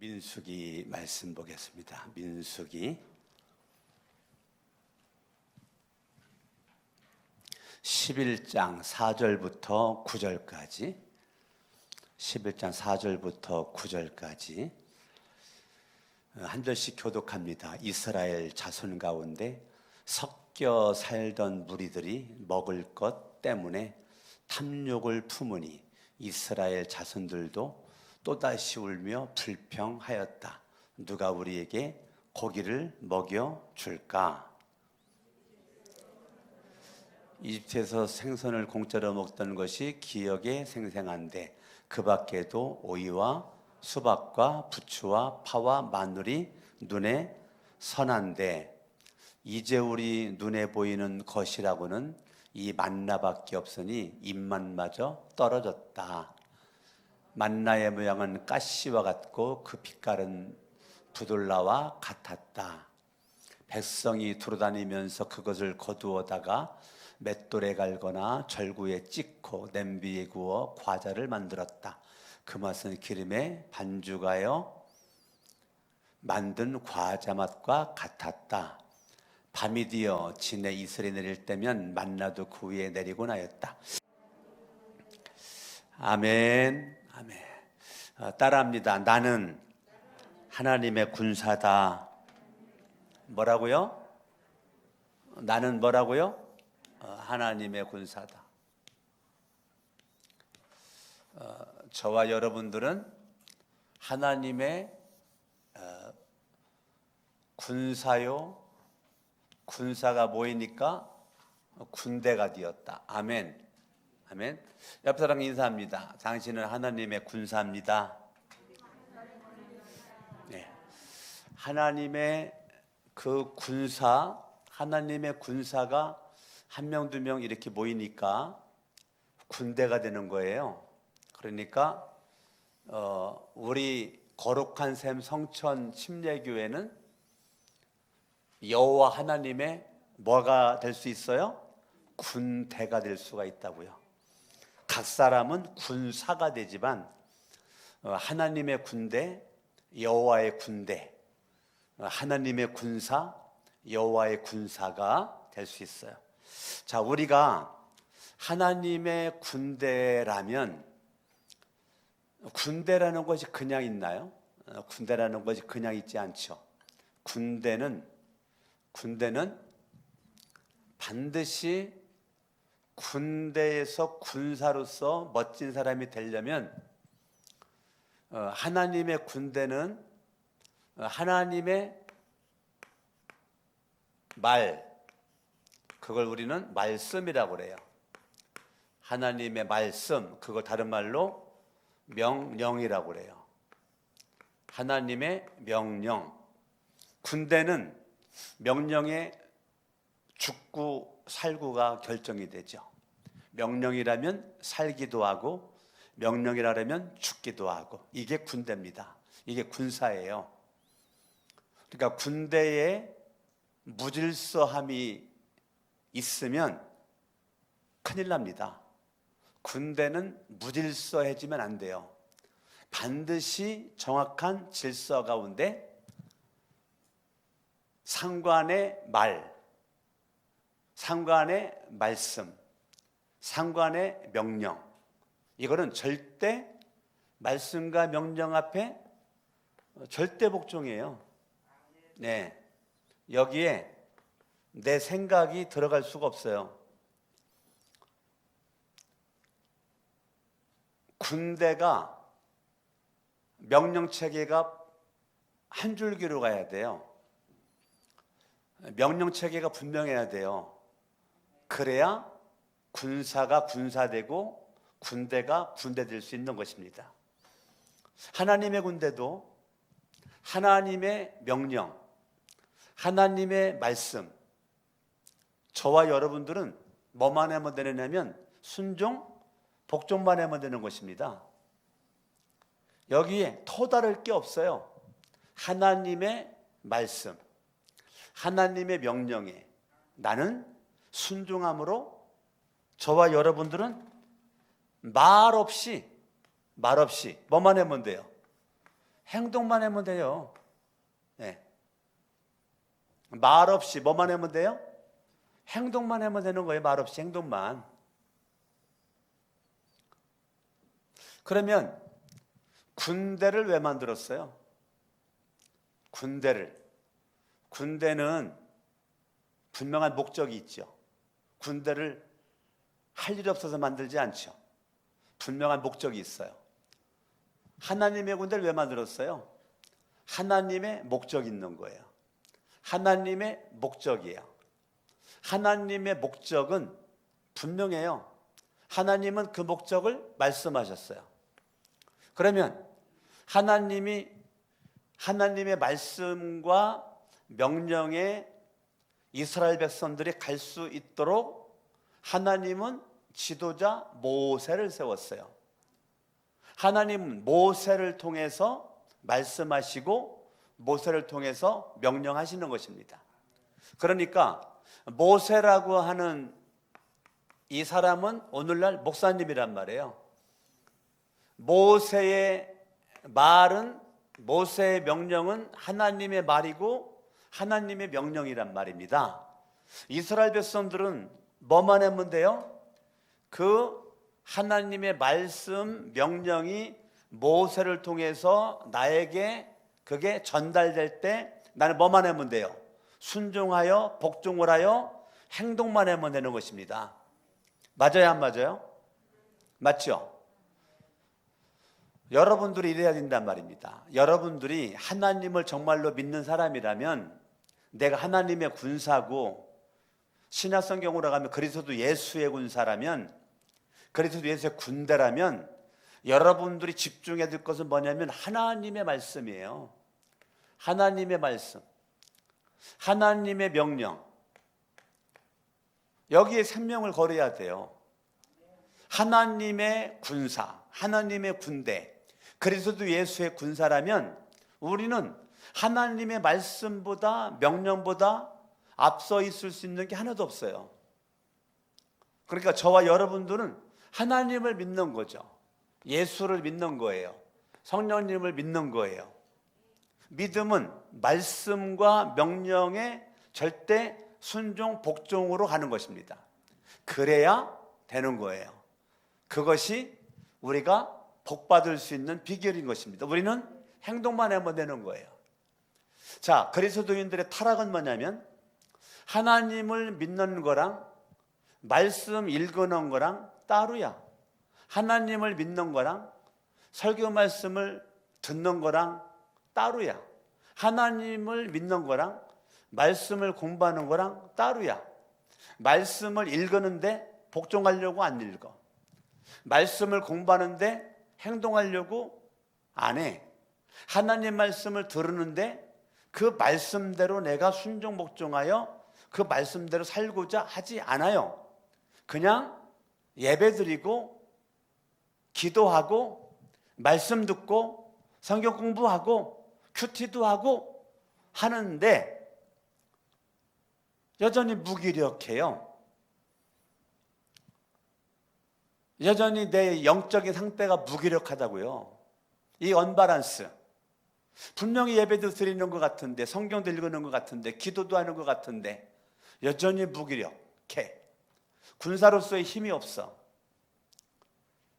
민수기 말씀 보겠습니다. 민수기 11장 4절부터 9절까지 11장 4절부터 9절까지 한 절씩 교독합니다. 이스라엘 자손 가운데 섞여 살던 무리들이 먹을 것 때문에 탐욕을 품으니 이스라엘 자손들도 또다시 울며 불평하였다. 누가 우리에게 고기를 먹여 줄까? 이집트에서 생선을 공짜로 먹던 것이 기억에 생생한데 그 밖에도 오이와 수박과 부추와 파와 마늘이 눈에 선한데 이제 우리 눈에 보이는 것이라고는 이 만나밖에 없으니 입맛마저 떨어졌다. 만나의 모양은 가시와 같고 그 빛깔은 부돌라와 같았다. 백성이 두루다니면서 그것을 거두어다가 맷돌에 갈거나 절구에 찍고 냄비에 구워 과자를 만들었다. 그 맛은 기름에 반죽하여 만든 과자 맛과 같았다. 밤이 되어 진에 이슬이 내릴 때면 만나도 그 위에 내리곤 하였다. 아멘. 아멘. 따라합니다. 나는 하나님의 군사다. 뭐라고요? 나는 뭐라고요? 하나님의 군사다. 저와 여러분들은 하나님의 군사요. 군사가 모이니까 군대가 되었다. 아멘. 아멘. 옆 사람 인사합니다. 당신은 하나님의 군사입니다. 네. 하나님의 그 군사, 하나님의 군사가 한 명, 두 명 이렇게 모이니까 군대가 되는 거예요. 그러니까 우리 거룩한 샘 성천 침례교회는 여호와 하나님의 뭐가 될 수 있어요? 군대가 될 수가 있다고요. 각 사람은 군사가 되지만 하나님의 군대, 여호와의 군대, 하나님의 군사, 여호와의 군사가 될 수 있어요. 자, 우리가 하나님의 군대라면 군대라는 것이 그냥 있나요? 군대라는 것이 그냥 있지 않죠. 군대는 반드시 군대에서 군사로서 멋진 사람이 되려면 하나님의 군대는 하나님의 말, 그걸 우리는 말씀이라고 그래요. 하나님의 말씀, 그걸 다른 말로 명령이라고 그래요. 하나님의 명령. 군대는 명령에 죽고 살고가 결정이 되죠. 명령이라면 살기도 하고 명령이라면 죽기도 하고, 이게 군대입니다. 이게 군사예요. 그러니까 군대에 무질서함이 있으면 큰일 납니다. 군대는 무질서해지면 안 돼요. 반드시 정확한 질서 가운데 상관의 말, 상관의 말씀, 상관의 명령, 이거는 절대 말씀과 명령 앞에 절대 복종이에요. 네, 여기에 내 생각이 들어갈 수가 없어요. 군대가 명령 체계가 한 줄기로 가야 돼요. 명령 체계가 분명해야 돼요. 그래야 군사가 군사되고 군대가 군대될 수 있는 것입니다. 하나님의 군대도 하나님의 명령, 하나님의 말씀, 저와 여러분들은 뭐만 하면 되느냐면 순종, 복종만 하면 되는 것입니다. 여기에 더 다를 게 없어요. 하나님의 말씀, 하나님의 명령에 나는 순종함으로 저와 여러분들은 말 없이 뭐만 하면 돼요? 행동만 하면 돼요. 네. 말 없이 뭐만 하면 돼요? 행동만 하면 되는 거예요. 말 없이 행동만. 그러면 군대를 왜 만들었어요? 군대는 분명한 목적이 있죠. 군대를 할 일 없어서 만들지 않죠. 분명한 목적이 있어요. 하나님의 군대를 왜 만들었어요? 하나님의 목적이 있는 거예요. 하나님의 목적이에요. 하나님의 목적은 분명해요. 하나님은 그 목적을 말씀하셨어요. 그러면 하나님의 말씀과 명령에 이스라엘 백성들이 갈 수 있도록 하나님은 지도자 모세를 세웠어요. 하나님은 모세를 통해서 말씀하시고 모세를 통해서 명령하시는 것입니다. 그러니까 모세라고 하는 이 사람은 오늘날 목사님이란 말이에요. 모세의 말은, 모세의 명령은 하나님의 말이고 하나님의 명령이란 말입니다. 이스라엘 백성들은 뭐만 하면 돼요? 그 하나님의 말씀, 명령이 모세를 통해서 나에게 그게 전달될 때 나는 뭐만 하면 돼요? 순종하여 복종을 하여 행동만 하면 되는 것입니다. 맞아요, 안 맞아요? 맞죠? 여러분들이 이래야 된단 말입니다. 여러분들이 하나님을 정말로 믿는 사람이라면, 내가 하나님의 군사고 신약성경으로 가면 그리스도 예수의 군사라면, 그리스도 예수의 군대라면 여러분들이 집중해야 될 것은 뭐냐면 하나님의 말씀이에요. 하나님의 말씀, 하나님의 명령, 여기에 생명을 걸어야 돼요. 하나님의 군사, 하나님의 군대, 그리스도 예수의 군사라면 우리는 하나님의 말씀보다, 명령보다 앞서 있을 수 있는 게 하나도 없어요. 그러니까 저와 여러분들은 하나님을 믿는 거죠. 예수를 믿는 거예요. 성령님을 믿는 거예요. 믿음은 말씀과 명령에 절대 순종, 복종으로 가는 것입니다. 그래야 되는 거예요. 그것이 우리가 복받을 수 있는 비결인 것입니다. 우리는 행동만 하면 되는 거예요. 자, 그리스도인들의 타락은 뭐냐면 하나님을 믿는 거랑 말씀 읽는 거랑 따로야. 하나님을 믿는 거랑 설교 말씀을 듣는 거랑 따로야. 하나님을 믿는 거랑 말씀을 공부하는 거랑 따로야. 말씀을 읽는데 복종하려고 안 읽어. 말씀을 공부하는데 행동하려고 안 해. 하나님 말씀을 들으는데 그 말씀대로 내가 순종 복종하여 그 말씀대로 살고자 하지 않아요. 그냥 예배드리고 기도하고 말씀 듣고 성경 공부하고 큐티도 하고 하는데 여전히 무기력해요. 여전히 내 영적인 상태가 무기력하다고요. 이 언밸런스. 분명히 예배도 드리는 것 같은데, 성경도 읽는 것 같은데, 기도도 하는 것 같은데 여전히 무기력해. 군사로서의 힘이 없어.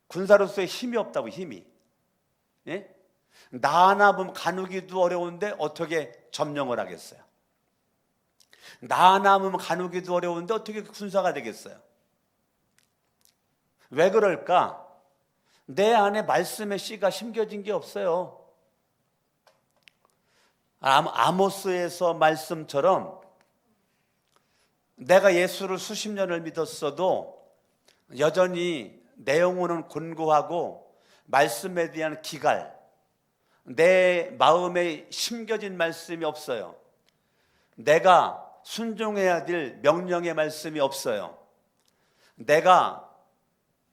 군사로서의 힘이 없다고. 힘이. 예? 나 하나 보면 가누기도 어려운데 어떻게 점령을 하겠어요? 나 하나 보면 가누기도 어려운데 어떻게 군사가 되겠어요? 왜 그럴까? 내 안에 말씀의 씨가 심겨진 게 없어요. 아모스에서 말씀처럼 내가 예수를 수십 년을 믿었어도 여전히 내 영혼은 곤고하고 말씀에 대한 기갈, 내 마음에 심겨진 말씀이 없어요. 내가 순종해야 될 명령의 말씀이 없어요. 내가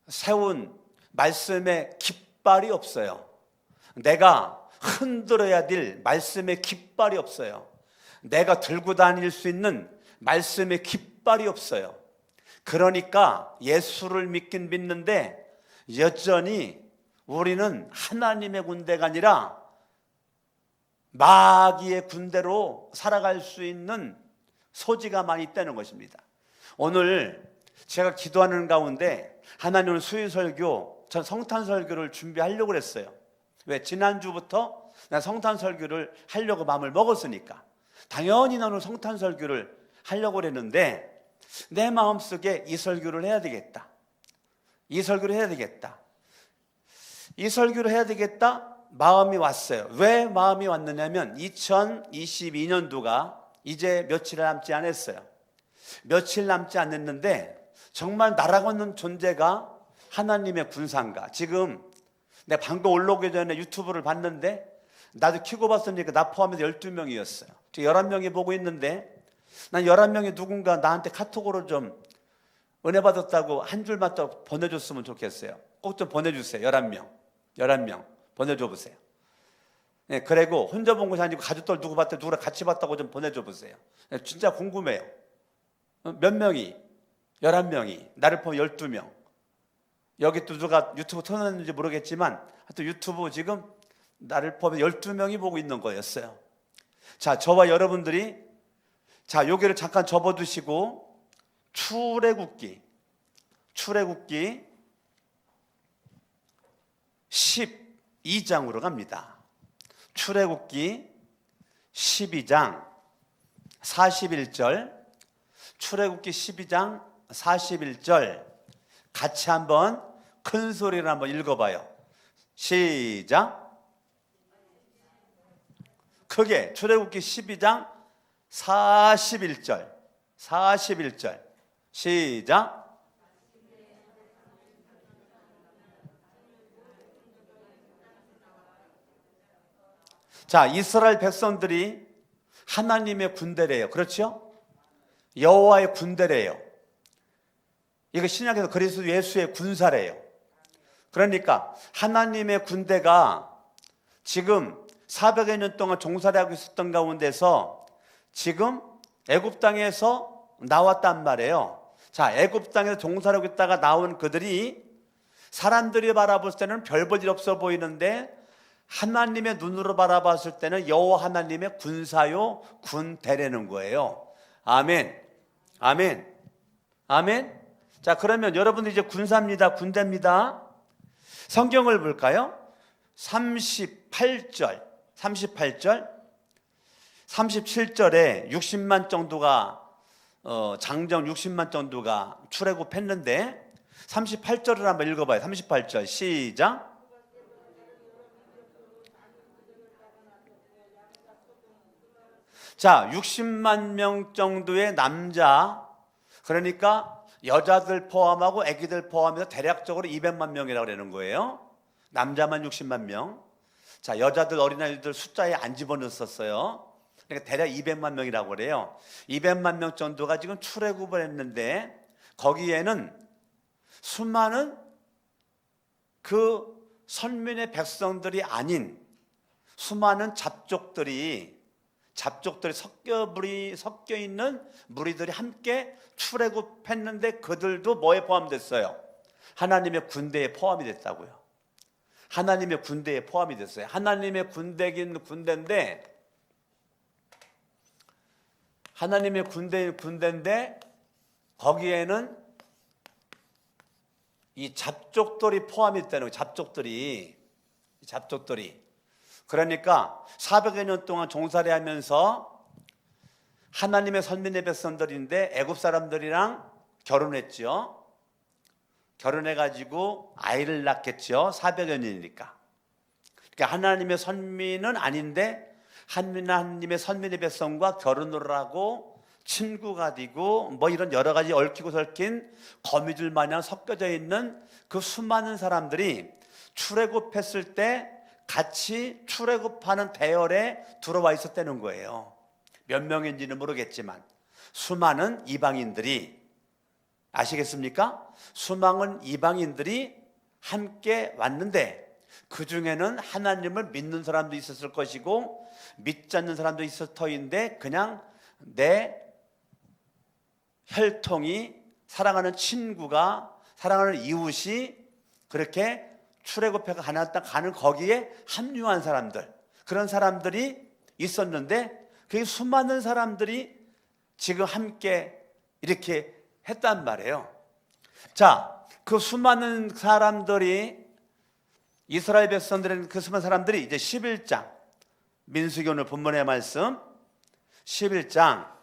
세운 말씀의 깃발이 없어요. 내가 흔들어야 될 말씀의 깃발이 없어요. 내가 들고 다닐 수 있는 말씀의 깃발이 없어요. 그러니까 예수를 믿긴 믿는데 여전히 우리는 하나님의 군대가 아니라 마귀의 군대로 살아갈 수 있는 소지가 많이 있다는 것입니다. 오늘 제가 기도하는 가운데 하나님은 수요설교, 전 성탄설교를 준비하려고 했어요. 왜? 지난주부터 난 성탄설교를 하려고 마음을 먹었으니까 당연히 나는 성탄설교를 하려고 했는데 내 마음속에 이 설교를 해야 되겠다. 이 설교를 해야 되겠다. 이 설교를 해야 되겠다. 마음이 왔어요. 왜 마음이 왔느냐면 2022년도가 이제 며칠 남지 않았어요. 며칠 남지 않았는데 정말 날아가는 없는 존재가 하나님의 군사인가. 지금 내가 방금 올라오기 전에 유튜브를 봤는데 나도 켜고 봤으니까 나 포함해서 12명이었어요. 11명이 보고 있는데 난 11명이 누군가 나한테 카톡으로 좀 은혜 받았다고 한 줄만 더 보내줬으면 좋겠어요. 꼭 좀 보내주세요. 11명 보내줘 보세요. 네, 그리고 혼자 본 것이 아니고 가족들 누구 봤다, 누구랑 같이 봤다고 좀 보내줘 보세요. 네, 진짜 궁금해요. 몇 명이? 11명이. 나를 포함 12명. 여기 또 누가 유튜브 터놨는지 모르겠지만 하여튼 유튜브 지금 나를 포함해 12명이 보고 있는 거였어요. 자, 저와 여러분들이 자, 여기를 잠깐 접어두시고 출애굽기 12장으로 갑니다. 출애굽기 12장 41절, 출애굽기 12장 41절 같이 한번 큰 소리로 한번 읽어봐요. 시작. 크게. 출애굽기 12장 41절 시작. 자, 이스라엘 백성들이 하나님의 군대래요. 그렇죠? 여호와의 군대래요. 이거 신약에서 그리스도 예수의 군사래요. 그러니까 하나님의 군대가 지금 400여 년 동안 종살이 하고 있었던 가운데서 지금 애굽 땅에서 나왔단 말이에요. 자, 애굽 땅에서 종살이 하고 있다가 나온 그들이 사람들이 바라볼 때는 별 볼 일 없어 보이는데 하나님의 눈으로 바라봤을 때는 여호와 하나님의 군사요 군대라는 거예요. 아멘. 아멘. 아멘. 자, 그러면 여러분들 이제 군사입니다. 군대입니다. 성경을 볼까요? 38절 37절에 60만 정도가 장정 60만 정도가 출애굽했는데 38절을 한번 읽어봐요. 38절 시작. 자, 60만 명 정도의 남자, 그러니까 여자들 포함하고 아기들 포함해서 대략적으로 200만 명이라고 그러는 거예요. 남자만 60만 명. 자, 여자들 어린아이들 숫자에 안 집어넣었어요. 그러니까 대략 200만 명이라고 그래요. 200만 명 정도가 지금 출애굽을 했는데 거기에는 수많은 그 선민의 백성들이 아닌 수많은 잡족들이 섞여 있는 무리들이 함께 출애굽했는데 그들도 뭐에 포함됐어요? 하나님의 군대에 포함이 됐다고요. 하나님의 군대에 포함이 됐어요. 하나님의 군대긴 군대인데 하나님의 군대인데 거기에는 이 잡족들이 포함이 됐다는 거예요. 잡족들이. 그러니까 400여 년 동안 종살이 하면서 하나님의 선민의 백성들인데 애굽 사람들이랑 결혼했죠. 결혼해가지고 아이를 낳겠죠. 400여 년이니까. 그러니까 하나님의 선민은 아닌데 하나님의 선민의 백성과 결혼을 하고 친구가 되고 뭐 이런 여러 가지 얽히고 설킨 거미줄 마냥 섞여져 있는 그 수많은 사람들이 출애굽했을 때 같이 출애굽하는 대열에 들어와 있었다는 거예요. 몇 명인지는 모르겠지만 수많은 이방인들이, 아시겠습니까? 수많은 이방인들이 함께 왔는데 그 중에는 하나님을 믿는 사람도 있었을 것이고 믿지 않는 사람도 있을 터인데 그냥 내 혈통이, 사랑하는 친구가, 사랑하는 이웃이 그렇게 출애굽해가 가나안 땅 가는 거기에 합류한 사람들, 그런 사람들이 있었는데 그 수많은 사람들이 지금 함께 이렇게 했단 말이에요. 자, 그 수많은 사람들이 이스라엘 백성들은 그 수많은 사람들이 이제 11장 민수기 오늘 본문의 말씀 11장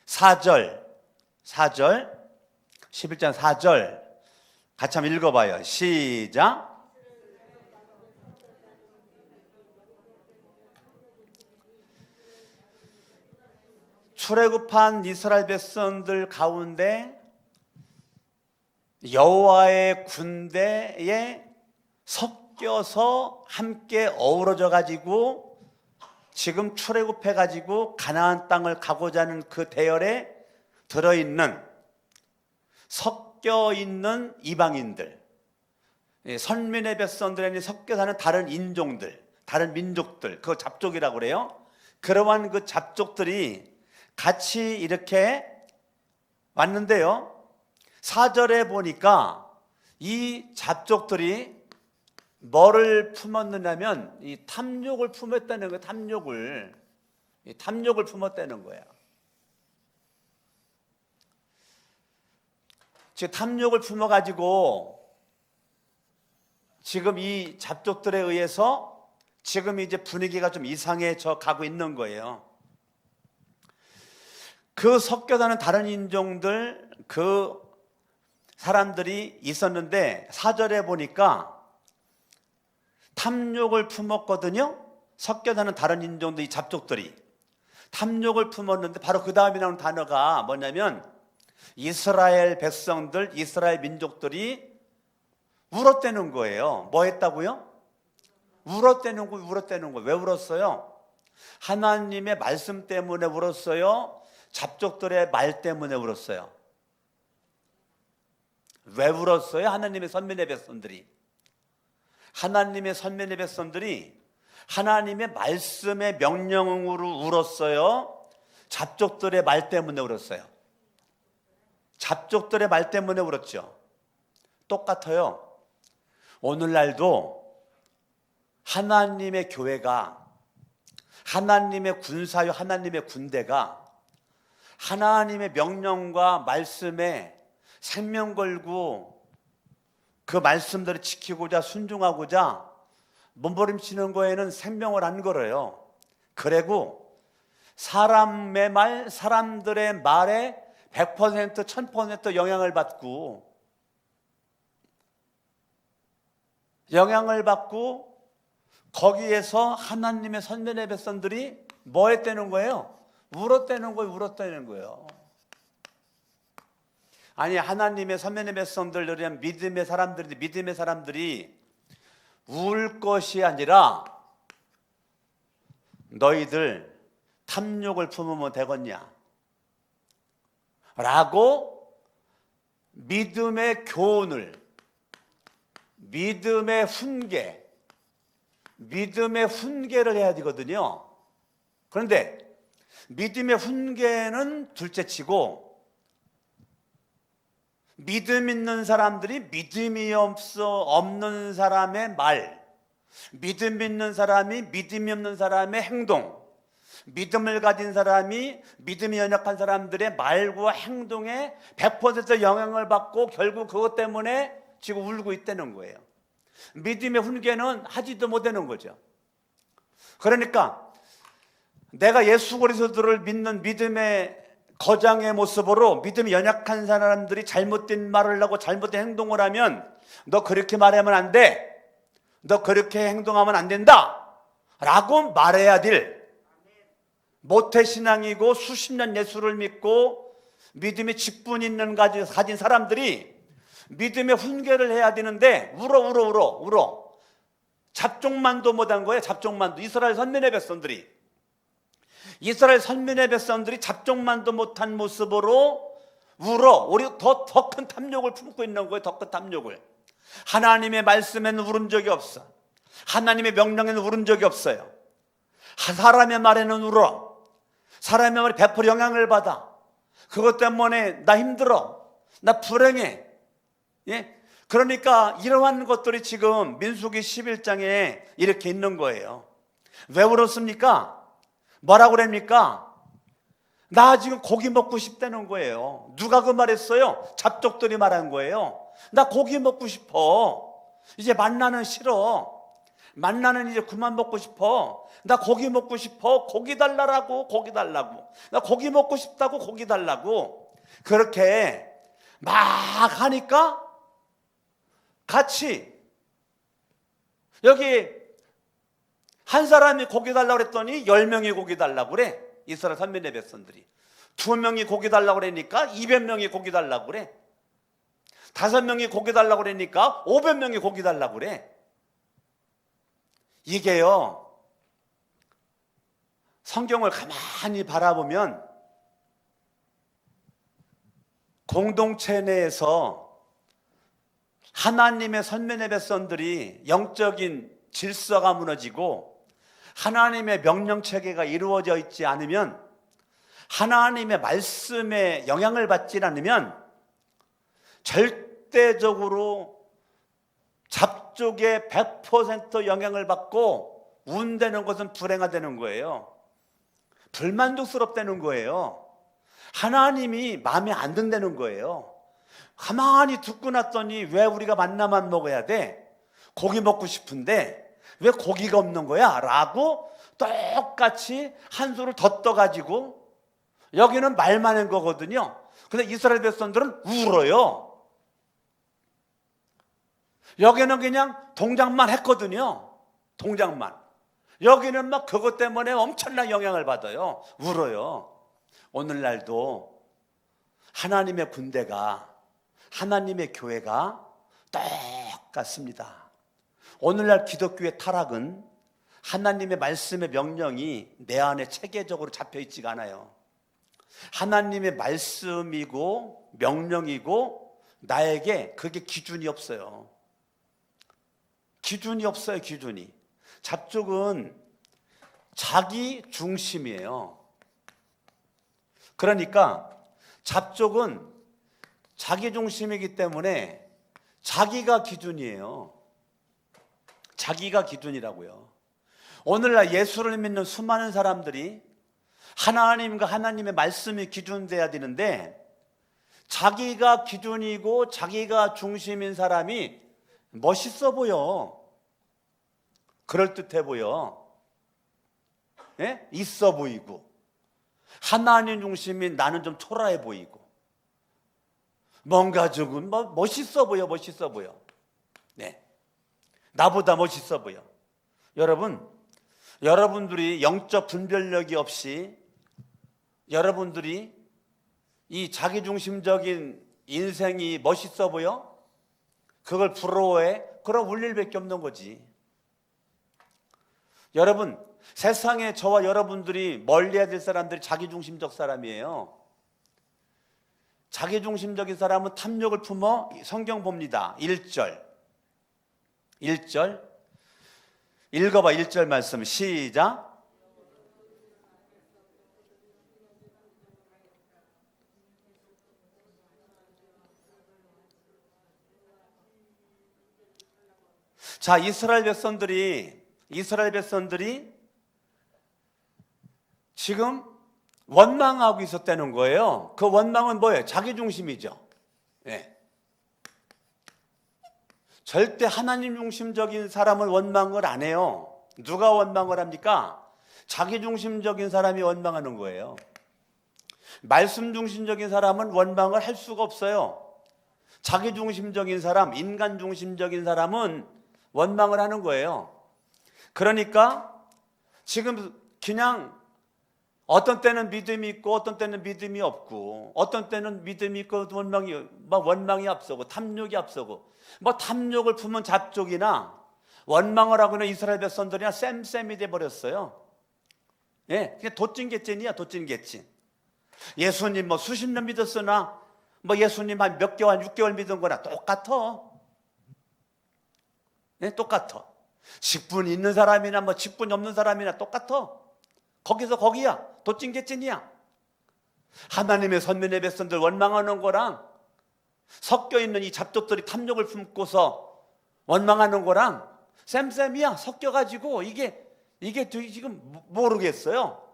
4절 11장 4절 같이 한번 읽어봐요. 시작. 출애굽한 이스라엘 백성들 가운데 여호와의 군대에 섞여서 함께 어우러져 가지고 지금 출애굽해 가지고 가나안 땅을 가고자 하는 그 대열에 들어있는 섞여 있는 이방인들, 선민의 백성들에 섞여 사는 다른 인종들, 다른 민족들, 그거 잡족이라고 그래요. 그러한 그 잡족들이 같이 이렇게 왔는데요. 4절에 보니까 이 잡족들이 뭐를 품었느냐면 이 탐욕을 품었다는 거예요. 탐욕을 품었다는 거예요. 지금 탐욕을 품어가지고 지금 이 잡족들에 의해서 지금 이제 분위기가 좀 이상해져 가고 있는 거예요. 그 섞여 사는 다른 인종들, 그 사람들이 있었는데 4절에 보니까 탐욕을 품었거든요. 섞여 사는 다른 인종들, 이 잡족들이 탐욕을 품었는데 바로 그 다음에 나오는 단어가 뭐냐면 이스라엘 백성들, 이스라엘 민족들이 울었대는 거예요. 뭐 했다고요? 울었대는 거예요. 왜 울었어요? 하나님의 말씀 때문에 울었어요? 잡족들의 말 때문에 울었어요? 왜 울었어요? 하나님의 선민의 백성들이 하나님의 말씀의 명령으로 울었어요? 잡족들의 말 때문에 울었어요? 잡족들의 말 때문에 울었죠. 똑같아요. 오늘날도 하나님의 교회가, 하나님의 군사요, 하나님의 군대가 하나님의 명령과 말씀에 생명 걸고 그 말씀들을 지키고자 순종하고자 몸부림치는 거에는 생명을 안 걸어요. 그리고 사람의 말, 사람들의 말에 100%, 1000% 영향을 받고 거기에서 하나님의 선민의 백성들이 뭐 했다는 거예요? 울었다는 거예요. 아니, 하나님의 선민의 백성들, 믿음의 사람들이 울 것이 아니라 너희들 탐욕을 품으면 되겠냐? 라고 믿음의 교훈을, 믿음의 훈계를 해야 되거든요. 그런데 믿음의 훈계는 둘째치고 믿음 있는 사람들이 믿음이 없는 사람의 말, 믿음 있는 사람이 믿음이 없는 사람의 행동, 믿음을 가진 사람이 믿음이 연약한 사람들의 말과 행동에 100% 영향을 받고 결국 그것 때문에 지금 울고 있다는 거예요. 믿음의 훈계는 하지도 못하는 거죠. 그러니까 내가 예수 그리스도를 믿는 믿음의 거장의 모습으로 믿음이 연약한 사람들이 잘못된 말을 하고 잘못된 행동을 하면 너 그렇게 말하면 안 돼, 너 그렇게 행동하면 안 된다 라고 말해야 될, 모태신앙이고 수십 년 예수를 믿고 믿음의 직분 있는 가진 사람들이 믿음의 훈계를 해야 되는데 울어. 잡종만도 못한 거예요. 잡종만도. 이스라엘 선민의 백성들이 잡종만도 못한 모습으로 울어. 우리 더 큰 탐욕을 품고 있는 거예요. 더 큰 탐욕을. 하나님의 말씀에는 울은 적이 없어. 하나님의 명령에는 울은 적이 없어요. 사람의 말에는 울어. 사람의 말에 100% 영향을 받아. 그것 때문에 나 힘들어, 나 불행해. 예? 그러니까 이러한 것들이 지금 민수기 11장에 이렇게 있는 거예요. 왜 그렇습니까? 뭐라고 그럽니까? 나 지금 고기 먹고 싶다는 거예요. 누가 그 말했어요? 잡족들이 말한 거예요. 나 고기 먹고 싶어. 이제 만나는 싫어. 만나는 이제 그만 먹고 싶어. 나 고기 먹고 싶어. 고기 달라고, 고기 달라고. 나 고기 먹고 싶다고, 고기 달라고. 그렇게 막 하니까 같이 여기 한 사람이 고기 달라고 그랬더니 10명이 고기 달라고 그래. 이스라엘 선민의 백성들이. 2명이 고기 달라고 그러니까 200명이 고기 달라고 그래. 5명이 고기 달라고 그러니까 500명이 고기 달라고 그래. 이게요, 성경을 가만히 바라보면 공동체 내에서 하나님의 선민의 백성들이 영적인 질서가 무너지고 하나님의 명령체계가 이루어져 있지 않으면, 하나님의 말씀에 영향을 받지 않으면 절대적으로 잡족에 100% 영향을 받고 운되는 것은 불행화되는 거예요. 불만족스럽다는 거예요. 하나님이 마음에 안 든다는 거예요. 가만히 듣고 났더니 왜 우리가 만나만 먹어야 돼? 고기 먹고 싶은데 왜 고기가 없는 거야? 라고 똑같이 한 수를 더 떠가지고, 여기는 말만 한 거거든요. 근데 이스라엘 백성들은 울어요. 여기는 그냥 동작만 했거든요. 동작만. 여기는 막 그것 때문에 엄청난 영향을 받아요. 울어요. 오늘날도 하나님의 군대가, 하나님의 교회가 똑같습니다. 오늘날 기독교의 타락은 하나님의 말씀의 명령이 내 안에 체계적으로 잡혀 있지가 않아요. 하나님의 말씀이고 명령이고 나에게 그게 기준이 없어요. 기준이 없어요. 기준이. 잡족은 자기 중심이에요. 그러니까 잡족은 자기 중심이기 때문에 자기가 기준이에요. 자기가 기준이라고요. 오늘날 예수를 믿는 수많은 사람들이 하나님과 하나님의 말씀이 기준돼야 되는데, 자기가 기준이고 자기가 중심인 사람이 멋있어 보여. 그럴듯해 보여. 예? 있어 보이고. 하나님 중심인 나는 좀 초라해 보이고. 뭔가 조금 멋있어 보여. 멋있어 보여. 네. 나보다 멋있어 보여. 여러분들이 영적 분별력이 없이 여러분들이 이 자기중심적인 인생이 멋있어 보여? 그걸 부러워해? 그럼 울릴 밖에 없는 거지. 여러분, 세상에 저와 여러분들이 멀리해야 될 사람들이 자기중심적 사람이에요. 자기중심적인 사람은 탐욕을 품어. 성경 봅니다. 1절 읽어봐. 1절 말씀 시작. 자, 이스라엘 백성들이 지금 원망하고 있었다는 거예요. 그 원망은 뭐예요? 자기중심이죠. 네. 절대 하나님 중심적인 사람은 원망을 안 해요. 누가 원망을 합니까? 자기중심적인 사람이 원망하는 거예요. 말씀 중심적인 사람은 원망을 할 수가 없어요. 자기중심적인 사람, 인간 중심적인 사람은 원망을 하는 거예요. 그러니까 지금 그냥 어떤 때는 믿음이 있고 어떤 때는 믿음이 없고, 어떤 때는 믿음이 있고 원망이 앞서고 탐욕이 앞서고, 탐욕을 품은 잡족이나 원망을 하고는 이스라엘 백성들이나 쌤이 돼버렸어요. 예, 그냥 도찐개찐이야. 도찐개찐. 예수님 수십 년 믿었으나 예수님 한 몇 개월, 한 6개월 믿은 거나 똑같아. 네, 똑같아. 직분 있는 사람이나 직분이 없는 사람이나 똑같아. 거기서 거기야. 도찐개찐이야. 하나님의 선민의 백성들 원망하는 거랑 섞여 있는 이 잡족들이 탐욕을 품고서 원망하는 거랑 쌤쌤이야. 섞여가지고 이게 지금 모르겠어요.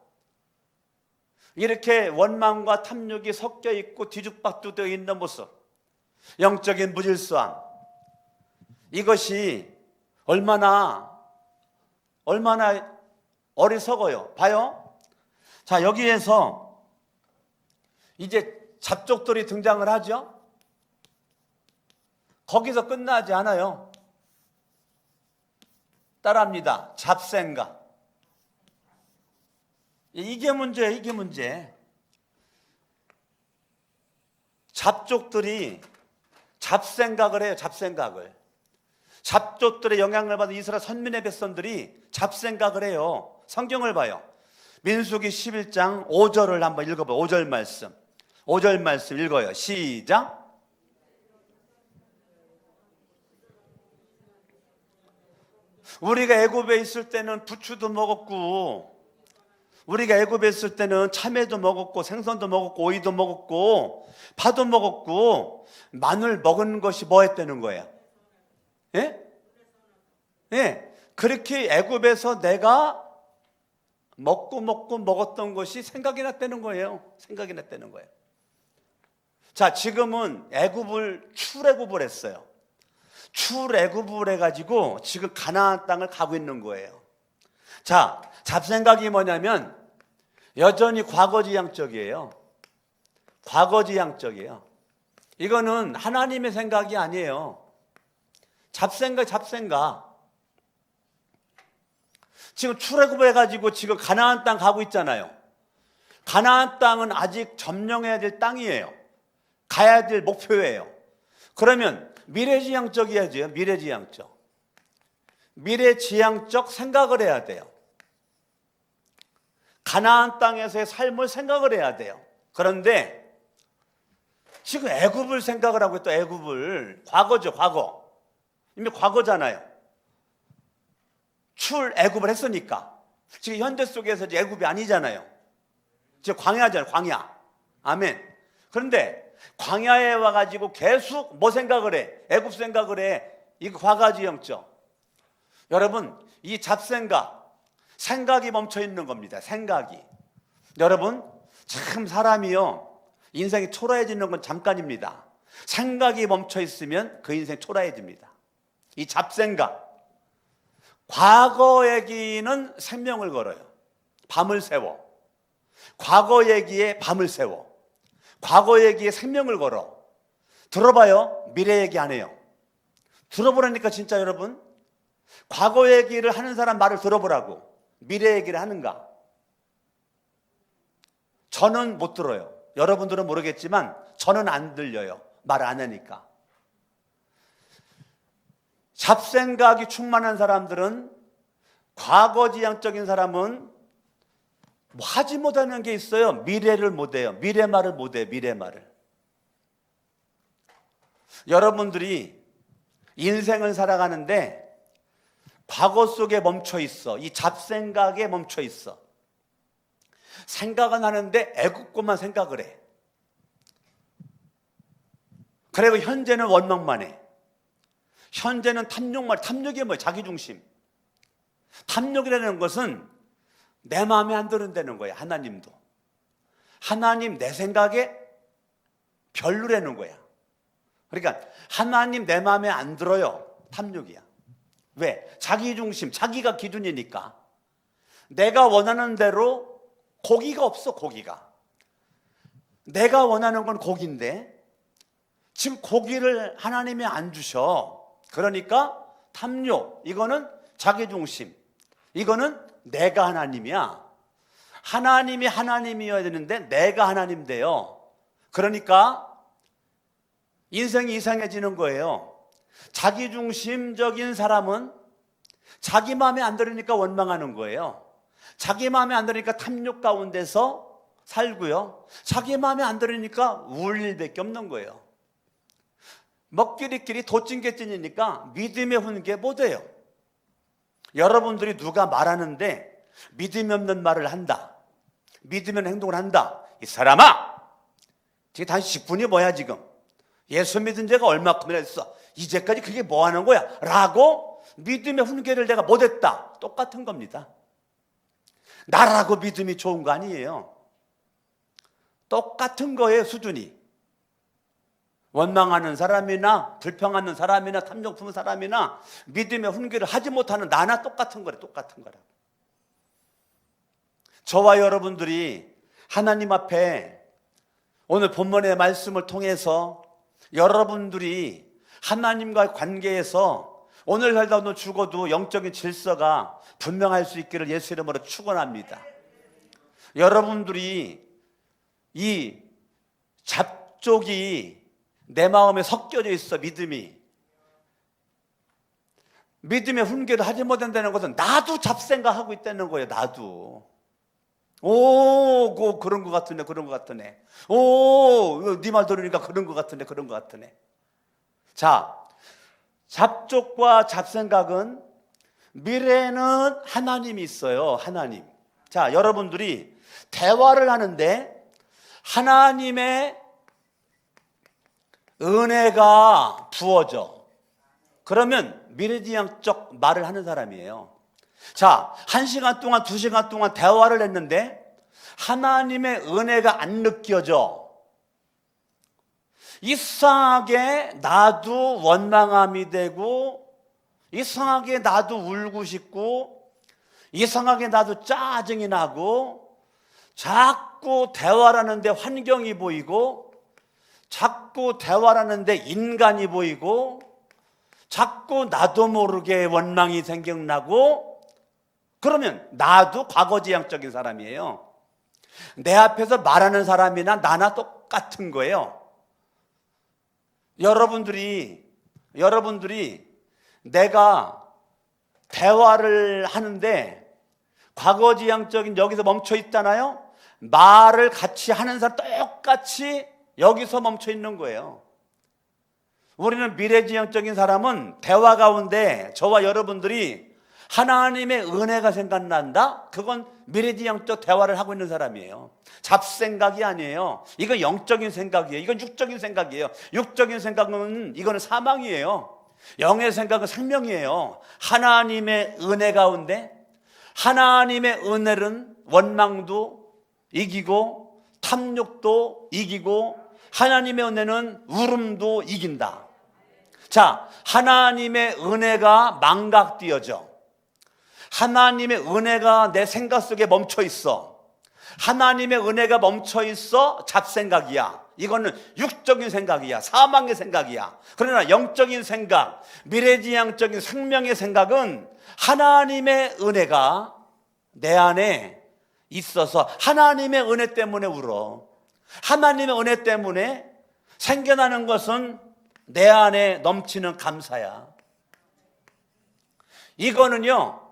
이렇게 원망과 탐욕이 섞여 있고 뒤죽박죽 되어 있는 모습, 영적인 무질서함, 이것이 얼마나 어리석어요. 봐요. 자, 여기에서 이제 잡족들이 등장을 하죠. 거기서 끝나지 않아요. 따라합니다. 잡생각. 이게 문제예요. 이게 문제. 잡족들이 잡생각을 해요. 잡생각을. 잡족들의 영향을 받은 이스라엘 선민의 백성들이 잡생각을 해요. 성경을 봐요. 민수기 11장 5절을 한번 읽어봐요. 5절 말씀. 5절 말씀 읽어요. 시작. 우리가 애굽에 있을 때는 부추도 먹었고, 우리가 애굽에 있을 때는 참외도 먹었고, 생선도 먹었고, 오이도 먹었고, 파도 먹었고, 마늘 먹은 것이 뭐 했다는 거예요? 예? 예. 그렇게 애굽에서 내가 먹고 먹었던 것이 생각이 났다는 거예요. 생각이 났다는 거예요. 자, 지금은 출애굽을 했어요. 출애굽을 해가지고 지금 가나안 땅을 가고 있는 거예요. 자, 잡생각이 뭐냐면 여전히 과거지향적이에요. 과거지향적이에요. 이거는 하나님의 생각이 아니에요. 잡생각. 지금 출애굽을 해가지고 지금 가나안 땅 가고 있잖아요. 가나안 땅은 아직 점령해야 될 땅이에요. 가야 될 목표예요. 그러면 미래지향적이야죠. 미래지향적 생각을 해야 돼요. 가나안 땅에서의 삶을 생각을 해야 돼요. 그런데 지금 애굽을 생각을 하고 있다. 애굽을. 과거죠. 과거. 이미 과거잖아요. 출애굽을 했으니까. 지금 현대 속에서 애굽이 아니잖아요. 지금 광야잖아요. 광야. 아멘. 그런데 광야에 와가지고 계속 뭐 생각을 해? 애굽 생각을 해. 이거 과거지향적. 여러분, 이 생각이 멈춰 있는 겁니다. 생각이. 여러분, 참 사람이요, 인생이 초라해지는 건 잠깐입니다. 생각이 멈춰 있으면 그 인생 초라해집니다. 이 잡생각. 과거 얘기는 생명을 걸어요. 밤을 새워. 과거 얘기에 밤을 새워. 과거 얘기에 생명을 걸어. 들어봐요. 미래 얘기 안 해요. 들어보라니까 진짜 여러분. 과거 얘기를 하는 사람 말을 들어보라고. 미래 얘기를 하는가? 저는 못 들어요. 여러분들은 모르겠지만 저는 안 들려요. 말 안 하니까. 잡생각이 충만한 사람들은, 과거지향적인 사람은 뭐 하지 못하는 게 있어요. 미래를 못해요. 미래말을 못해요. 미래말을. 여러분들이 인생을 살아가는데 과거 속에 멈춰 있어. 이 잡생각에 멈춰 있어. 생각은 하는데 애굽고만 생각을 해. 그리고 현재는 원망만 해. 현재는 탐욕만. 탐욕이 뭐예요? 자기중심. 탐욕이라는 것은 내 마음에 안 드는다는 거예요. 하나님도. 하나님 내 생각에 별로라는 거야. 그러니까 하나님 내 마음에 안 들어요. 탐욕이야. 왜? 자기중심, 자기가 기준이니까. 내가 원하는 대로 고기가 없어. 고기가. 내가 원하는 건 고기인데 지금 고기를 하나님이 안 주셔. 그러니까 탐욕, 이거는 자기중심, 이거는 내가 하나님이야. 하나님이 하나님이어야 되는데 내가 하나님 돼요. 그러니까 인생이 이상해지는 거예요. 자기중심적인 사람은 자기 마음에 안 들으니까 원망하는 거예요. 자기 마음에 안 들으니까 탐욕 가운데서 살고요. 자기 마음에 안 들으니까 우울 일밖에 없는 거예요. 먹기리끼리 도찐개찐이니까 믿음의 훈계 못해요. 여러분들이 누가 말하는데 믿음이 없는 말을 한다, 믿음의 행동을 한다. 이 사람아, 지금 당신 직분이 뭐야 지금? 예수 믿은 지가 얼마큼이나 됐어. 이제까지 그게 뭐 하는 거야? 라고 믿음의 훈계를 내가 못했다. 똑같은 겁니다. 나라고 믿음이 좋은 거 아니에요. 똑같은 거예요, 수준이. 원망하는 사람이나 불평하는 사람이나 탐욕 품은 사람이나 믿음의 훈계를 하지 못하는 나나 똑같은 거래, 똑같은 거라. 저와 여러분들이 하나님 앞에 오늘 본문의 말씀을 통해서 여러분들이 하나님과의 관계에서 오늘 살다 오늘 죽어도 영적인 질서가 분명할 수 있기를 예수 이름으로 축원합니다. 여러분들이 이 잡족이 내 마음에 섞여져 있어. 믿음의 훈계를 하지 못한다는 것은 나도 잡생각하고 있다는 거예요. 나도. 오, 그런 것 같으네, 그런 것 같으네. 오, 네 말 들으니까 그런 것 같으네, 그런 것 같으네. 자, 잡족과 잡생각은 미래에는 하나님이 있어요. 하나님. 자, 여러분들이 대화를 하는데 하나님의 은혜가 부어져. 그러면 미래지향적 말을 하는 사람이에요. 자, 1시간 동안 2시간 동안 대화를 했는데 하나님의 은혜가 안 느껴져. 이상하게 나도 원망함이 되고, 이상하게 나도 울고 싶고, 이상하게 나도 짜증이 나고, 자꾸 대화를 하는데 환경이 보이고, 자꾸 대화를 하는데 인간이 보이고, 자꾸 나도 모르게 원망이 생각나고, 그러면 나도 과거지향적인 사람이에요. 내 앞에서 말하는 사람이나 나나 똑같은 거예요. 여러분들이 내가 대화를 하는데 과거지향적인 여기서 멈춰 있잖아요. 말을 같이 하는 사람 똑같이 여기서 멈춰 있는 거예요. 우리는 미래지향적인 사람은 대화 가운데 저와 여러분들이 하나님의 은혜가 생각난다? 그건 미래지향적 대화를 하고 있는 사람이에요. 잡생각이 아니에요. 이건 영적인 생각이에요. 이건 육적인 생각이에요. 육적인 생각은 이거는 사망이에요. 영의 생각은 생명이에요. 하나님의 은혜 가운데 하나님의 은혜는 원망도 이기고 탐욕도 이기고 하나님의 은혜는 울음도 이긴다. 자, 하나님의 은혜가 망각되어져. 하나님의 은혜가 내 생각 속에 멈춰 있어. 하나님의 은혜가 멈춰 있어. 잡생각이야. 이거는 육적인 생각이야. 사망의 생각이야. 그러나 영적인 생각, 미래지향적인 생명의 생각은 하나님의 은혜가 내 안에 있어서 하나님의 은혜 때문에 울어. 하나님의 은혜 때문에 생겨나는 것은 내 안에 넘치는 감사야. 이거는요,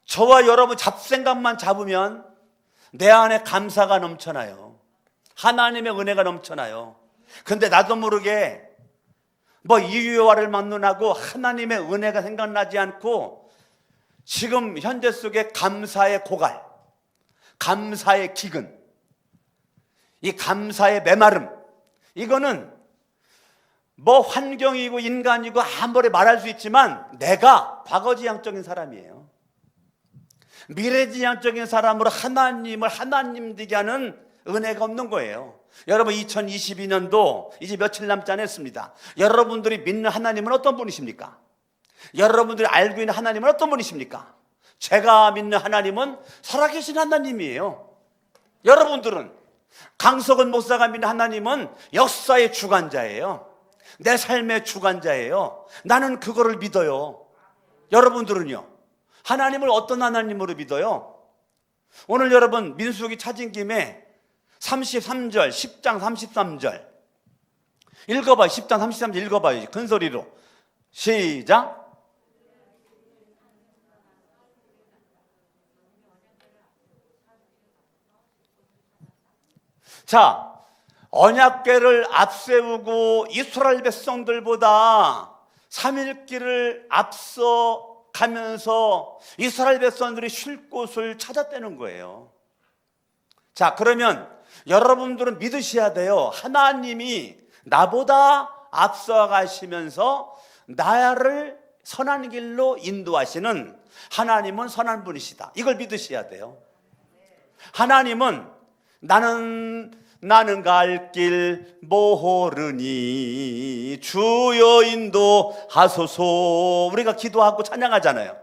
저와 여러분 잡생각만 잡으면 내 안에 감사가 넘쳐나요. 하나님의 은혜가 넘쳐나요. 근데 나도 모르게 뭐 이유와를 막론하고 하나님의 은혜가 생각나지 않고 지금 현재 속에 감사의 고갈, 감사의 기근, 이 감사의 메마름, 이거는 뭐 환경이고 인간이고 아무리 말할 수 있지만 내가 과거지향적인 사람이에요. 미래지향적인 사람으로 하나님을 하나님 되게 하는 은혜가 없는 거예요. 여러분 2022년도 이제 며칠 남지 않았습니다. 여러분들이 믿는 하나님은 어떤 분이십니까? 여러분들이 알고 있는 하나님은 어떤 분이십니까? 제가 믿는 하나님은 살아계신 하나님이에요. 여러분들은 강석은 목사가 믿는 하나님은 역사의 주관자예요. 내 삶의 주관자예요. 나는 그거를 믿어요. 여러분들은요? 하나님을 어떤 하나님으로 믿어요? 오늘 여러분 민수기 찾은 김에 33절, 10장 33절 읽어봐요. 10장 33절 읽어봐요. 큰 소리로 시작. 자, 언약궤를 앞세우고 이스라엘 백성들보다 3일길을 앞서 가면서 이스라엘 백성들이 쉴 곳을 찾았다는 거예요. 자, 그러면 여러분들은 믿으셔야 돼요. 하나님이 나보다 앞서가시면서 나를 선한 길로 인도하시는 하나님은 선한 분이시다. 이걸 믿으셔야 돼요. 하나님은 나는 갈 길 모르니 주여 인도하소서. 우리가 기도하고 찬양하잖아요.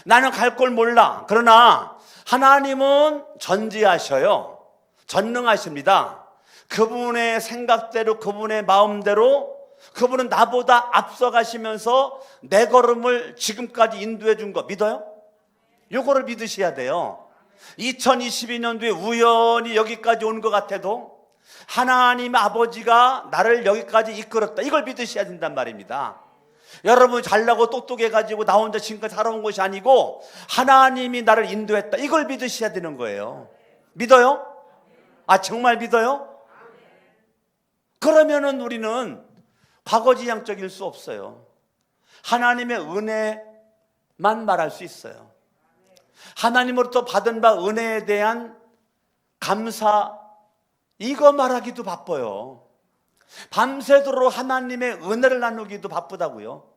나는 갈 걸 몰라. 그러나 하나님은 전지하셔요. 전능하십니다. 그분의 생각대로, 그분의 마음대로, 그분은 나보다 앞서가시면서 내 걸음을 지금까지 인도해 준 거 믿어요? 요거를 믿으셔야 돼요. 2022년도에 우연히 여기까지 온 것 같아도 하나님 아버지가 나를 여기까지 이끌었다. 이걸 믿으셔야 된단 말입니다. 여러분 잘나고 똑똑해가지고 나 혼자 지금까지 살아온 것이 아니고 하나님이 나를 인도했다. 이걸 믿으셔야 되는 거예요. 믿어요? 아, 정말 믿어요? 그러면은 우리는 과거지향적일 수 없어요. 하나님의 은혜만 말할 수 있어요. 하나님으로부터 받은 바 은혜에 대한 감사, 이거 말하기도 바빠요. 밤새도록 하나님의 은혜를 나누기도 바쁘다고요.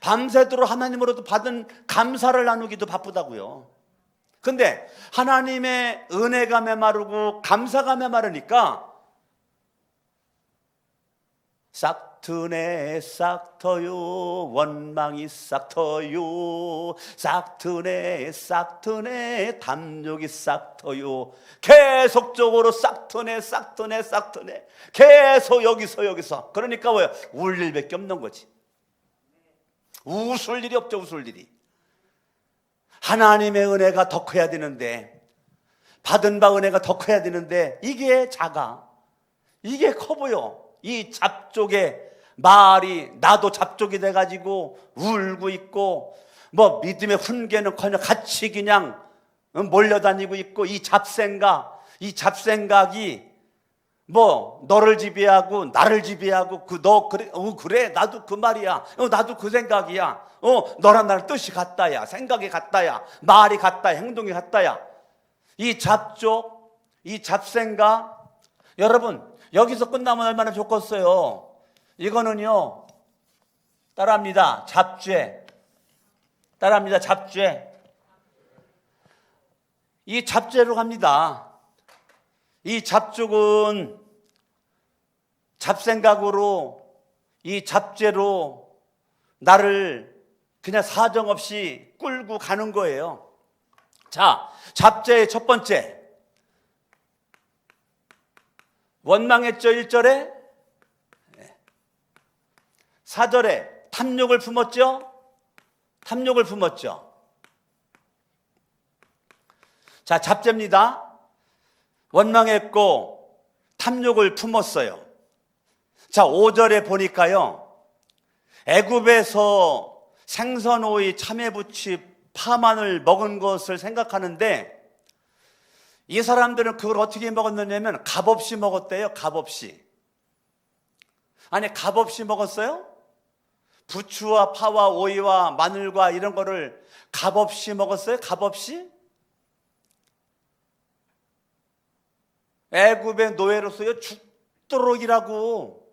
밤새도록 하나님으로부터 받은 감사를 나누기도 바쁘다고요. 근데 하나님의 은혜가 메마르고 감사가 메마르니까 싹 트네 싹 터요 원망이 싹 터요 싹 트네 싹 트네 담력이 싹 터요. 계속적으로 싹 트네 싹 트네 싹 트네 계속 여기서 그러니까 뭐야? 울 일밖에 없는 거지. 웃을 일이 없죠. 웃을 일이. 하나님의 은혜가 더 커야 되는데, 받은 바 은혜가 더 커야 되는데 이게 작아. 이게 커 보여. 이 잡족의 말이 나도 잡족이 돼가지고 울고 있고 뭐 믿음의 훈계는커녕 같이 그냥 몰려다니고 있고 이 잡생각이 뭐 너를 지배하고 나를 지배하고 너 그래 그래 나도 그 말이야 나도 그 생각이야 너랑 나랑 뜻이 같다야 생각이 같다야 말이 같다야 행동이 같다야 이 잡족 이 잡생각 여러분 여기서 끝나면 얼마나 좋겠어요. 이거는요 따라합니다. 잡죄. 따라합니다. 잡죄. 이 잡죄로 갑니다. 이 잡족은 잡생각으로 이 잡죄로 나를 그냥 사정없이 끌고 가는 거예요. 자, 잡죄의 첫 번째 원망했죠. 1절에 4절에 탐욕을 품었죠. 탐욕을 품었죠. 자, 잡죄입니다. 원망했고 탐욕을 품었어요. 자, 5절에 보니까요 애굽에서 생선오이, 참외부치, 파만을 먹은 것을 생각하는데 이 사람들은 그걸 어떻게 먹었느냐면 값없이 먹었대요. 값없이. 아니 값없이 먹었어요? 부추와 파와 오이와 마늘과 이런 거를 값없이 먹었어요? 값없이? 애굽의 노예로서요 죽도록 일하고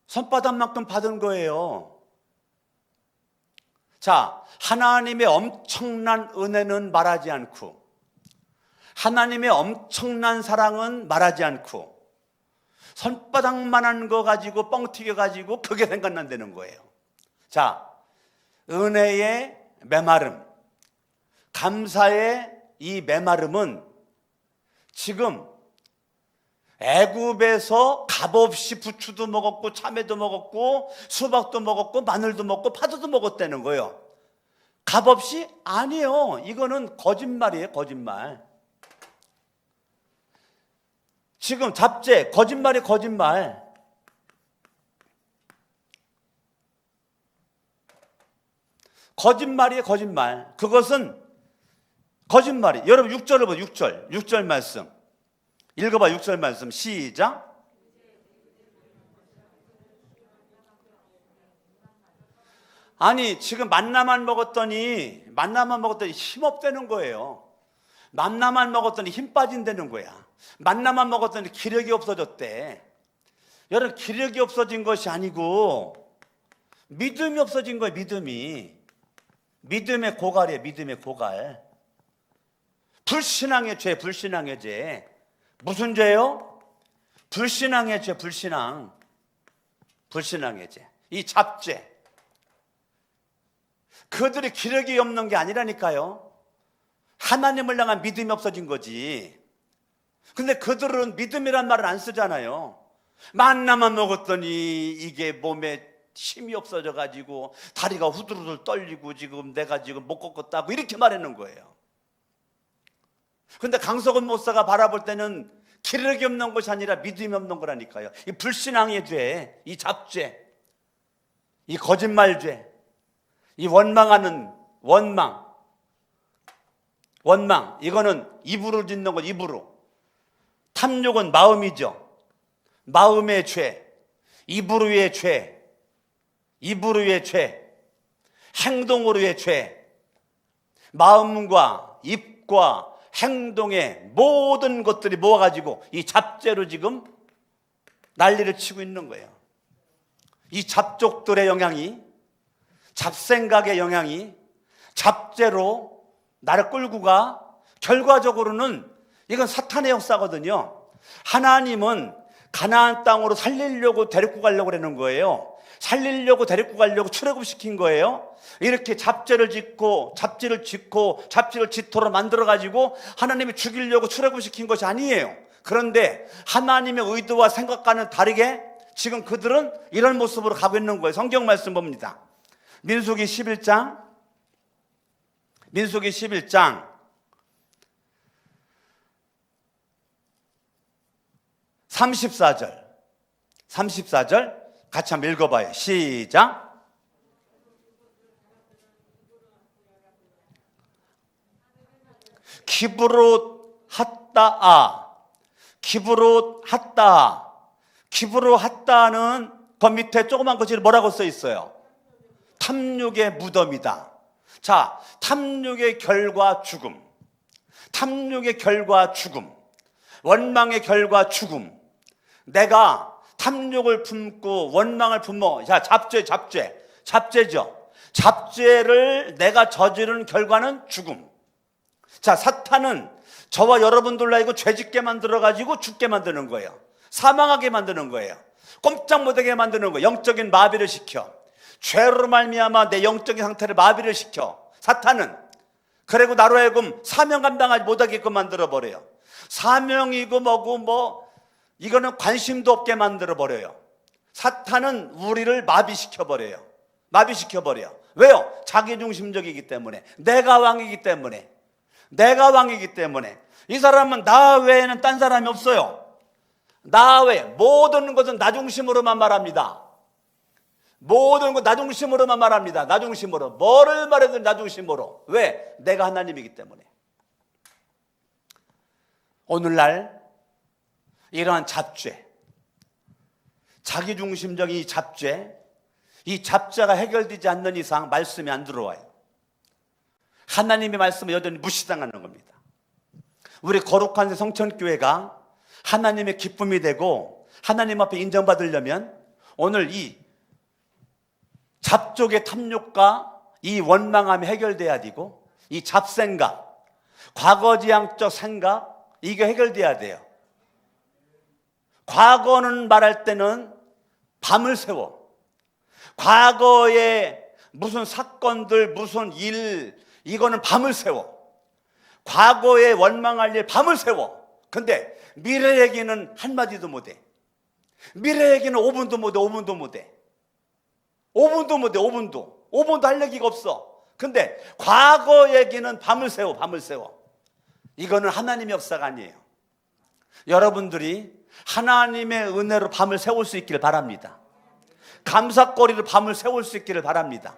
손바닥만큼 받은 거예요. 자, 하나님의 엄청난 은혜는 말하지 않고 하나님의 엄청난 사랑은 말하지 않고 손바닥만한 거 가지고 뻥 튀겨가지고 그게 생각난다는 거예요. 자, 은혜의 메마름, 감사의 이 메마름은 지금 애굽에서 값없이 부추도 먹었고 참외도 먹었고 수박도 먹었고 마늘도 먹고 파도도 먹었다는 거예요. 값없이? 아니에요. 이거는 거짓말이에요. 거짓말. 지금 잡죄, 거짓말이 거짓말. 거짓말이에요. 거짓말. 그것은 거짓말이. 여러분 6절을 보세요. 6절 말씀 읽어봐. 6절 말씀 시작. 아니 지금 만나만 먹었더니 힘없다는 거예요. 만나만 먹었더니 힘 빠진다는 거야. 만나만 먹었더니 기력이 없어졌대. 여러분, 기력이 없어진 것이 아니고 믿음이 없어진 거예요. 믿음의 고갈이에요. 믿음의 고갈. 불신앙의 죄, 불신앙의 죄. 무슨 죄요? 불신앙의 죄, 불신앙의 죄. 이 잡죄. 그들이 기력이 없는 게 아니라니까요. 하나님을 향한 믿음이 없어진 거지. 근데 그들은 믿음이란 말을 안 쓰잖아요. 만나만 먹었더니 이게 몸에 힘이 없어져 가지고 다리가 후들후들 떨리고 지금 내가 지금 못 걷겠다고 이렇게 말하는 거예요. 근데 강석원 목사가 바라볼 때는 기력이 없는 것이 아니라 믿음이 없는 거라니까요. 이 불신앙의 죄, 이 잡죄, 이 거짓말죄, 이 원망하는 원망, 이거는 입으로 짓는 것, 입으로. 탐욕은 마음이죠. 마음의 죄, 입으로의 죄, 행동으로의 죄. 마음과 입과 행동의 모든 것들이 모아가지고 이 잡죄로 지금 난리를 치고 있는 거예요. 이 잡족들의 영향이, 잡생각의 영향이 잡죄로 나를 끌고 가 결과적으로는 이건 사탄의 역사거든요. 하나님은 가나안 땅으로 살리려고 데리고 가려고 그러는 거예요. 살리려고 데리고 가려고 출애굽시킨 거예요. 이렇게 잡죄를 짓고 잡지를 짙도록 만들어가지고 하나님이 죽이려고 출애굽시킨 것이 아니에요. 그런데 하나님의 의도와 생각과는 다르게 지금 그들은 이런 모습으로 가고 있는 거예요. 성경 말씀 봅니다. 민수기 11장 34절 같이 한번 읽어봐요. 시작. 기브롯 핫다는 그 밑에 조그만 것이 뭐라고 써 있어요? 탐욕의 무덤이다. 자, 탐욕의 결과 죽음, 원망의 결과 죽음. 내가 탐욕을 품고 원망을 품어. 자, 잡죄죠. 잡죄를 내가 저지른 결과는 죽음. 자, 사탄은 저와 여러분들로 하여금 죄짓게 만들어가지고 죽게 만드는 거예요. 사망하게 만드는 거예요. 꼼짝 못하게 만드는 거예요. 영적인 마비를 시켜. 죄로 말미암아 내 영적인 상태를 마비를 시켜. 사탄은. 그리고 나로 하여금 사명 감당하지 못하게끔 만들어버려요. 사명이고 뭐고 이거는 관심도 없게 만들어버려요. 사탄은 우리를 마비시켜버려. 왜요? 자기중심적이기 때문에. 내가 왕이기 때문에. 이 사람은 나 외에는 딴 사람이 없어요. 나 외에 모든 것은 나 중심으로만 말합니다. 모든 것 나 중심으로만 말합니다. 나 중심으로. 뭐를 말해도 나 중심으로. 왜? 내가 하나님이기 때문에. 오늘날 이러한 잡죄, 자기중심적인 이 잡죄가 해결되지 않는 이상 말씀이 안 들어와요. 하나님의 말씀은 여전히 무시당하는 겁니다. 우리 거룩한 성천교회가 하나님의 기쁨이 되고 하나님 앞에 인정받으려면 오늘 이 잡족의 탐욕과 이 원망함이 해결돼야 되고, 이 잡생각, 과거지향적 생각, 이게 해결돼야 돼요. 과거는 말할 때는 밤을 새워. 과거에 무슨 사건들, 무슨 일, 이거는 밤을 새워. 과거에 원망할 일 밤을 새워. 근데 미래 얘기는 한마디도 못해. 미래 얘기는 5분도 못해. 5분도 할 얘기가 없어. 근데 과거 얘기는 밤을 새워. 이거는 하나님의 역사가 아니에요. 여러분들이 하나님의 은혜로 밤을 세울 수 있기를 바랍니다. 감사거리로 밤을 세울 수 있기를 바랍니다.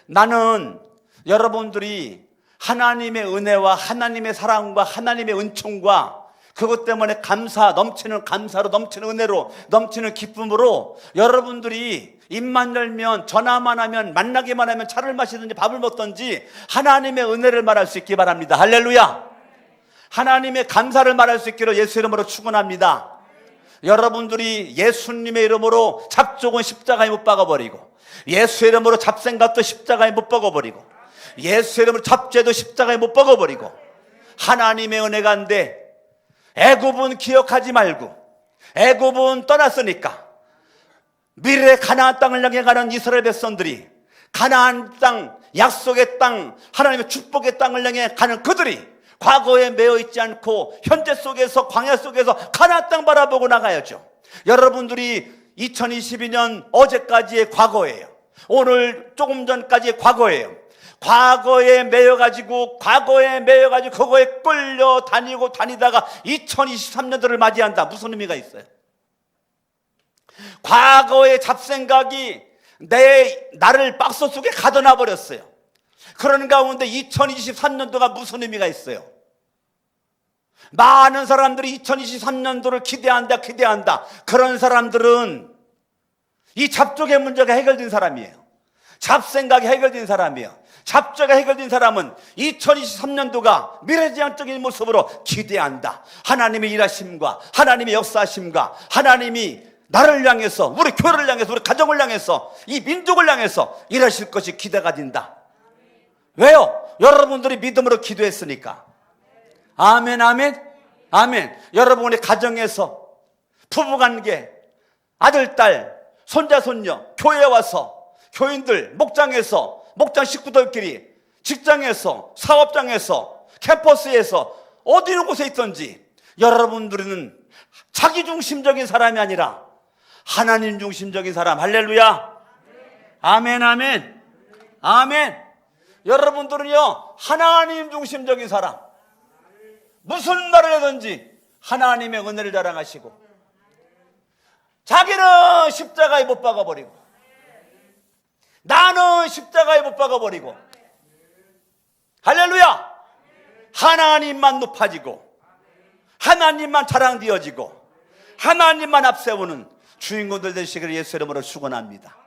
나는 여러분들이 하나님의 은혜와 하나님의 사랑과 하나님의 은총과 그것 때문에 넘치는 감사로, 넘치는 은혜로, 넘치는 기쁨으로 여러분들이 입만 열면, 전화만 하면, 만나기만 하면 차를 마시든지 밥을 먹든지 하나님의 은혜를 말할 수 있기 바랍니다. 할렐루야. 하나님의 감사를 말할 수 있기를 예수 이름으로 축원합니다. 여러분들이 예수님의 이름으로 잡종은 십자가에 못 박아버리고, 예수의 이름으로 잡생각도 십자가에 못 박아버리고, 예수의 이름으로 잡죄도 십자가에 못 박아버리고, 하나님의 은혜가 한데 애굽은 기억하지 말고, 애굽은 떠났으니까 미래의 가나안 땅을 향해 가는 이스라엘 백성들이, 가나안 땅, 약속의 땅, 하나님의 축복의 땅을 향해 가는 그들이 과거에 매여 있지 않고 현재 속에서, 광야 속에서 가나안 땅 바라보고 나가야죠. 여러분들이 2022년 어제까지의 과거예요. 오늘 조금 전까지의 과거예요. 과거에 매여가지고 그거에 끌려다니고 다니다가 2023년도를 맞이한다. 무슨 의미가 있어요? 과거의 잡생각이 나를 박스 속에 가둬놔 버렸어요. 그런 가운데 2023년도가 무슨 의미가 있어요? 많은 사람들이 2023년도를 기대한다. 그런 사람들은 이 잡족의 문제가 해결된 사람이에요. 잡생각이 해결된 사람이에요. 잡죄가 해결된 사람은 2023년도가 미래지향적인 모습으로 기대한다. 하나님의 일하심과 하나님의 역사하심과 하나님이 나를 향해서, 우리 교회를 향해서, 우리 가정을 향해서, 이 민족을 향해서 일하실 것이 기대가 된다. 왜요? 여러분들이 믿음으로 기도했으니까. 아멘, 아멘, 아멘. 여러분의 가정에서, 부부관계, 아들, 딸, 손자, 손녀, 교회에 와서, 교인들, 목장에서, 목장 식구들끼리, 직장에서, 사업장에서, 캠퍼스에서, 어디 있는 곳에 있든지 여러분들은 자기중심적인 사람이 아니라 하나님 중심적인 사람. 할렐루야. 아멘, 아멘, 아멘. 여러분들은요, 하나님 중심적인 사람. 무슨 말을 하든지 하나님의 은혜를 자랑하시고, 자기는 십자가에 못 박아버리고, 나는 십자가에 못 박아버리고, 할렐루야. 하나님만 높아지고, 하나님만 자랑되어지고, 하나님만 앞세우는 주인공들 되시기를 예수 이름으로 축원합니다.